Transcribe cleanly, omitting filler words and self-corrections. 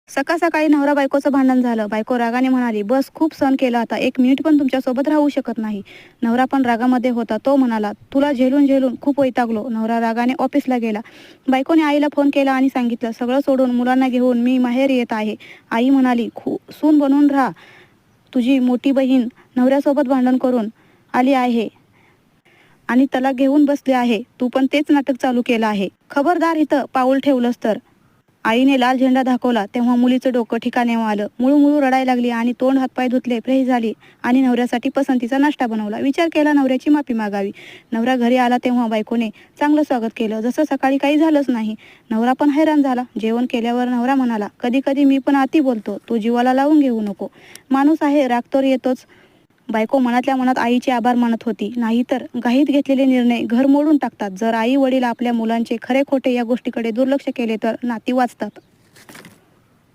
सकाळ सकाळी नवरा बायकोचं भांडण झालं. बायको रागाने म्हणाली, बस खूप सहन केलं, आता 1 मिनिट पण तुमच्यासोबत राहू शकत नाही. नवरा पण रागामध्ये होता. तो म्हणाला, तुला झेलून झेलून खूप वैतागलो. नवरा रागाने ऑफिसला गेला. बायकोने आईला फोन केला आणि सांगितलं, सगळं सोडून मुलांना घेऊन मी माहेर येत आहे. आई म्हणाली, सून बनून राहा. तुझी मोठी बहीण नवऱ्यासोबत भांडण करून आली आहे आणि त्याला घेऊन बसले आहे. तू पण तेच नाटक चालू केलं आहे. खबरदार इथं पाऊल ठेवलंस तर. आईने लाल झेंडा दाखवला तेव्हा मुलीचं डोकं ठिकाणी आलं. मुळू रडायला लागली आणि तोंड हातपाय धुतले, फ्रेश झाली आणि नवऱ्यासाठी पसंतीचा नाश्ता बनवला. विचार केला नवऱ्याची माफी मागावी. नवरा घरी आला तेव्हा बायकोने चांगलं स्वागत केलं, जसं सकाळी काही झालंच नाही. नवरा पण हैराण झाला. जेवण केल्यावर नवरा म्हणाला, कधी कधी मी पण अति बोलतो, तू जीवाला लावून घेऊ नको. माणूस आहे, राग तर येतोच. बायको मनातल्या मनात आईचे आभार मानत होती. नाहीतर घाईत घेतलेले निर्णय घर मोडून टाकतात. जर आई वडील आपल्या मुलांचे खरे खोटे या गोष्टीकडे दुर्लक्ष केले तर नाती वाचतात.